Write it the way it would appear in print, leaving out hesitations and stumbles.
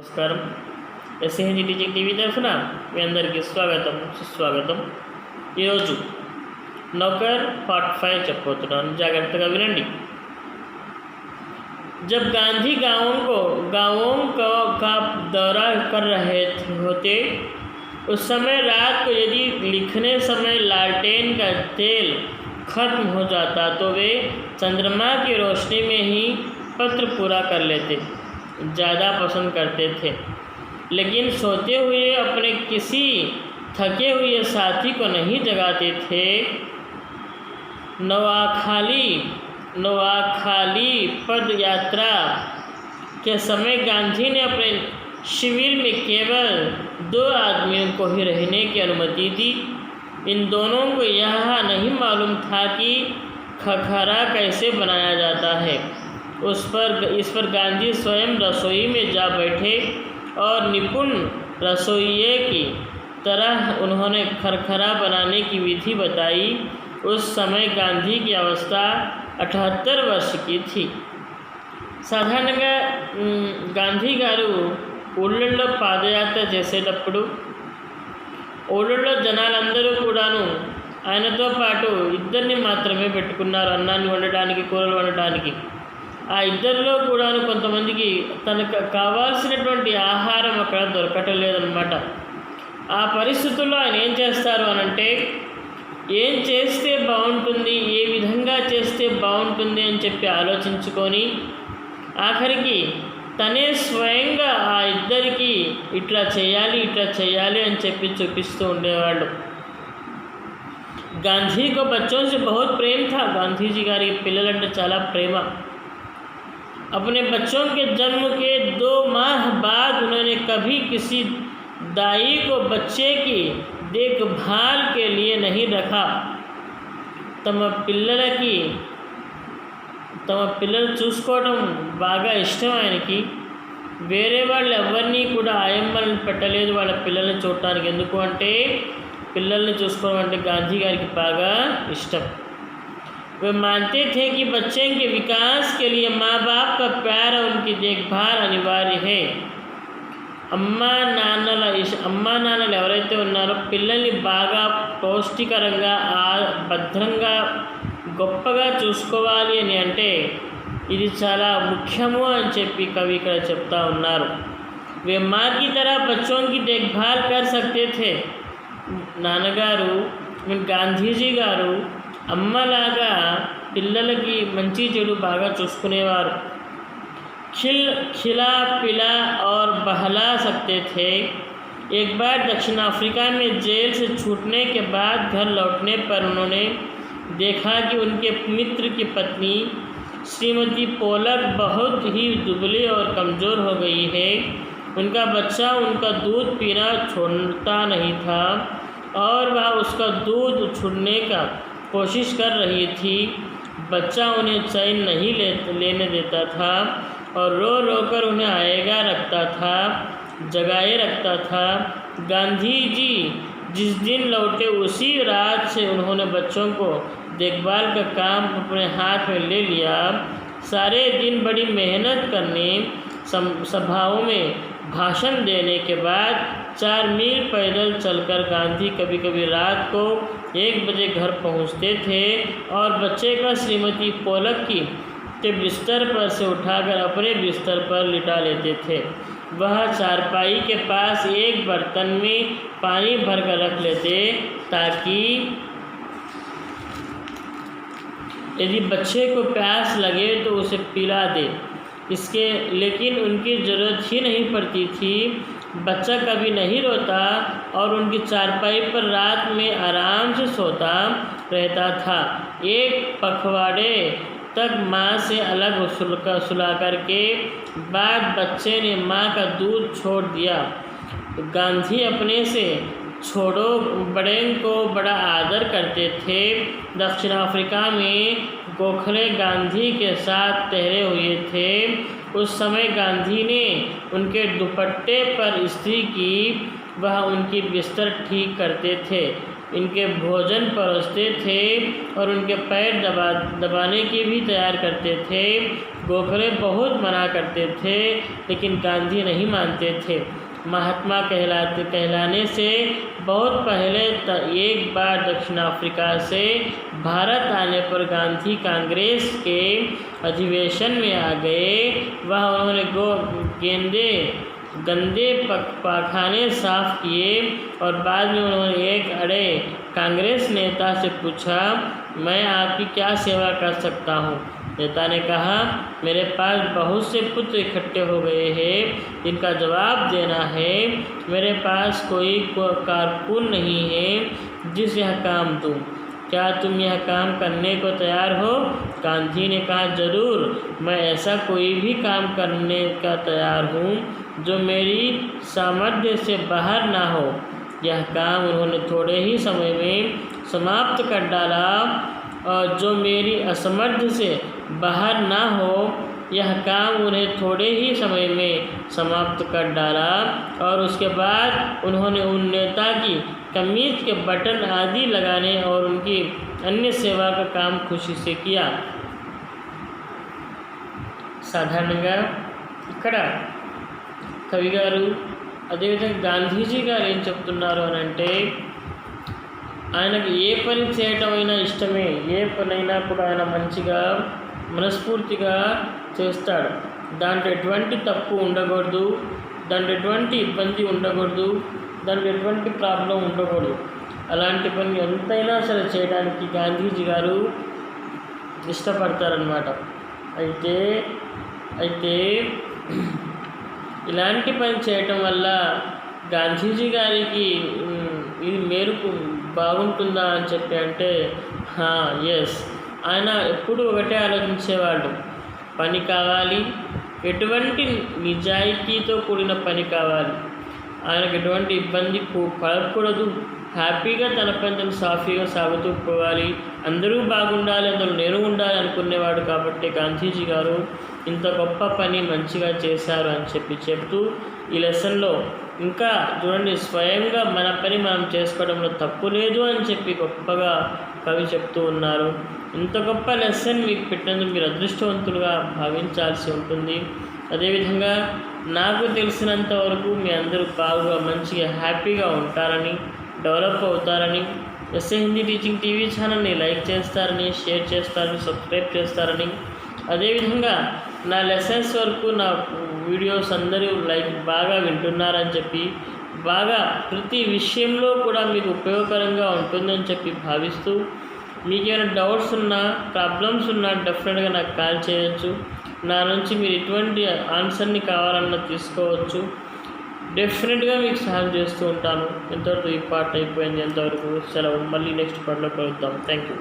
నమస్కారం. SAH teaching TV తరఫున మీ అందరికీ స్వాగతం సుస్వాగతం. ఈరోజు नौकर पार्ट 5 చెప్పబోతున్నాను. జాగ్రత్తగా వినండి. जब गांधी गाँवों का दौरा कर रहे होते उस समय रात को यदि लिखने समय लालटेन का तेल खत्म हो जाता तो वे चंद्रमा की रोशनी में ही पत्र पूरा कर लेते. ज़्यादा पसंद करते थे, लेकिन सोते हुए अपने किसी थके हुए साथी को नहीं जगाते थे. नवाखाली पद यात्रा के समय गांधी ने अपने शिविर में केवल 2 आदमियों को ही रहने की अनुमति दी. इन दोनों को यह नहीं मालूम था कि खखरा कैसे बनाया जाता है. इस पर गांधी स्वयं रसोई में जा बैठे और निपुण रसोइये की तरह उन्होंने खरखरा बनाने की विधि बताई. उस समय गांधी की अवस्था 78 वर्ष की थी. సాధారణంగా గాంధీ గారు ఊళ్ళల్లో పాదయాత్ర చేసేటప్పుడు ఊళ్ళల్లో జనాలందరూ కూడాను ఆయనతో పాటు ఇద్దరిని మాత్రమే పెట్టుకున్నారు, అన్నాన్ని వండడానికి, కూరలు వండడానికి. ఆ ఇద్దరిలో కూడాను కొంతమందికి తనకు కావాల్సినటువంటి ఆహారం అక్కడ దొరకటం లేదన్నమాట. ఆ పరిస్థితుల్లో ఆయన ఏం చేస్తారు అనంటే, ఏం చేస్తే బాగుంటుంది, ఏ విధంగా చేస్తే బాగుంటుంది అని చెప్పి ఆలోచించుకొని ఆఖరికి తనే స్వయంగా ఆ ఇద్దరికి ఇట్లా చేయాలి అని చెప్పి చూపిస్తూ ఉండేవాళ్ళు. गांधी को बच्चों से बहुत प्रेम था. गांधी जी गारी पिल्लలంటే చాలా ప్రేమ. अपने बच्चों के जन्म के 2 माह बाद उन्होंने कभी किसी दाई को बच्चे की देखभाल के लिए नहीं रखा. తమ పిల్లలు చూసుకోవడం బాగా ఇష్టం ఆయనకి. వేరే వాళ్ళు ఎవరిని కూడా ఆయమ్మలను పెట్టలేదు వాళ్ళ పిల్లల్ని చూడటానికి. ఎందుకు అంటే పిల్లల్ని చూసుకోవడం అంటే గాంధీ గారికి బాగా ఇష్టం. वे मानते थे कि बच्चे के विकास के लिए माँ बाप का प्यार और उनकी देखभाल अनिवार्य है. అమ్మా నాన్నలు ఎవరైతే ఉన్నారో పిల్లల్ని బాగా పౌష్టికరంగా భద్రంగా గొప్పగా చూసుకోవాలి అని అంటే ఇది చాలా ముఖ్యము అని చెప్పి కవి ఇక్కడ చెప్తా ఉన్నారు. वे माँ की तरह बच्चों की देखभाल कर सकते थे. నాన్నగారు గాంధీజీ గారు అమ్మలాగా పిల్లలకి మంచి చెడు బాగా చూసుకునేవారు. खिला पिला और बहला सकते थे. एक बार दक्षिण अफ्रीका में जेल से छूटने के बाद घर लौटने पर उन्होंने देखा कि उनके मित्र की पत्नी श्रीमती पोलक बहुत ही दुबली और कमज़ोर हो गई है. उनका बच्चा उनका दूध पीना छोड़ता नहीं था और वह उसका दूध छुड़ने का कोशिश कर रही थी. बच्चा उन्हें चैन नहीं लेने देता था और रो कर उन्हें जगाए रखता था. गांधी जी जिस दिन लौटे उसी रात से उन्होंने बच्चों को देखभाल का काम अपने हाथ में ले लिया. सारे दिन बड़ी मेहनत करने, सभाओं में भाषण देने के बाद 4 मील पैदल चलकर गांधी कभी कभी रात को 1 बजे घर पहुंचते थे और बच्चे का श्रीमती पोलक के बिस्तर पर से उठाकर अपने बिस्तर पर लिटा लेते थे. वह चारपाई के पास एक बर्तन में पानी भरकर रख लेते ताकि यदि बच्चे को प्यास लगे तो उसे पिला दे. लेकिन उनकी ज़रूरत ही नहीं पड़ती थी. बच्चा कभी नहीं रोता और उनकी चारपाई पर रात में आराम से सोता रहता था. एक पखवाड़े तक माँ से अलग सुला करके बाद बच्चे ने माँ का दूध छोड़ दिया. गांधी अपने से छोड़ो बड़े को बड़ा आदर करते थे. दक्षिण अफ्रीका में गोखले गांधी के साथ ठहरे हुए थे. उस समय गांधी ने उनके दुपट्टे पर इस्त्री की. वह उनकी बिस्तर ठीक करते थे, इनके भोजन परोसते थे और उनके पैर दबाने की भी तैयार करते थे. गोखले बहुत मना करते थे, लेकिन गांधी नहीं मानते थे। महात्मा कहलाने से बहुत पहले एक बार दक्षिण अफ्रीका से भारत आने पर गांधी कांग्रेस के अधिवेशन में आ गए। वह उन्होंने गंदे पाखाने साफ किए और बाद में उन्होंने एक अड़े कांग्रेस नेता से पूछा, मैं आपकी क्या सेवा कर सकता हूँ? नेता ने कहा, मेरे पास बहुत से पुत्र इकट्ठे हो गए हैं, इनका जवाब देना है। मेरे पास कोई कारकुन नहीं है जिस यह काम दूँ। क्या तुम यह काम करने को तैयार हो? गांधी ने कहा, ज़रूर, मैं ऐसा कोई भी काम करने का तैयार हूँ जो मेरी सामर्थ्य से बाहर ना हो। यह काम उन्होंने थोड़े ही समय में समाप्त कर डाला और जो मेरी असमर्थ से बाहर ना हो, यह काम उन्हें थोड़े ही समय में समाप्त कर डाला। और उसके बाद उन्होंने उन नेता की कमीज के बटन आदि लगाने और उनकी अन्य सेवा का काम खुशी से किया। సాధారణంగా ఇక్కడ కవి గారు అదేవిధంగా గాంధీజీ గారు ఏం చెప్తున్నారు అని అంటే, ఆయనకు ఏ పని చేయటం అయినా ఇష్టమే, ఏ పనైనా కూడా ఆయన మంచిగా మనస్ఫూర్తిగా చేస్తాడు. దాంట్లో ఎటువంటి తప్పు ఉండకూడదు, దాంట్లో ఎటువంటి ఇబ్బంది ఉండకూడదు, దాంట్లో ఎటువంటి ప్రాబ్లం ఉండకూడదు. అలాంటి పని ఎంతైనా సరే చేయడానికి గాంధీజీ గారు ఇష్టపడతారనమాట. అయితే ఇలాంటి పని చేయటం వల్ల గాంధీజీ గారికి ఇది మేరకు బాగుంటుందా అని చెప్పి అంటే, ఎస్, ఆయన ఎప్పుడు ఒకటే ఆలోచించేవాడు, పని కావాలి, ఎటువంటి నిజాయితీతో కూడిన పని కావాలి, ఆయనకు ఎటువంటి ఇబ్బంది పడకూడదు, హ్యాపీగా తన పని తను సాఫీగా సాగుతూ పోవాలి, అందరూ బాగుండాలి, అందులో నేను ఉండాలి అనుకునేవాడు. కాబట్టి గాంధీజీ గారు ఇంత గొప్ప పని మంచిగా చేశారు అని చెప్తూ ఈ లెసన్లో ఇంకా చూడండి, స్వయంగా మన పని మనం చేసుకోవడంలో తప్పు లేదు అని చెప్పి గొప్పగా కవి చెప్తూ ఉన్నారు. ఇంత గొప్ప లెసన్ మీకు పెట్టినందుకు మీరు అదృష్టవంతులుగా భావించాల్సి ఉంటుంది. అదేవిధంగా నాకు తెలిసినంత వరకు మీ అందరూ బాగా మంచిగా హ్యాపీగా ఉంటారని, డెవలప్ అవుతారని, ఎస్ఏ హిందీ టీచింగ్ టీవీ ఛానల్ని లైక్ చేస్తారని, షేర్ చేస్తారని, సబ్స్క్రైబ్ చేస్తారని, అదేవిధంగా నా లెసన్స్ వరకు నా వీడియోస్ అందరూ బాగా వింటున్నారని చెప్పి, బాగా ప్రతి విషయంలో కూడా మీకు ఉపయోగకరంగా ఉంటుందని చెప్పి భావిస్తూ, మీకు ఏమైనా డౌట్స్ ఉన్నా, ప్రాబ్లమ్స్ ఉన్నా డెఫినెట్గా నాకు కాల్ చేయొచ్చు. నా నుంచి మీరు ఎటువంటి ఆన్సర్ని కావాలన్నా తీసుకోవచ్చు. డెఫినెట్గా మీకు సహాయం చేస్తూ ఉంటాను. ఎంతవరకు ఈ పార్ట్ అయిపోయింది, ఎంతవరకు సెలవు. మళ్ళీ నెక్స్ట్ పార్ట్లో కలుద్దాం. Thank you.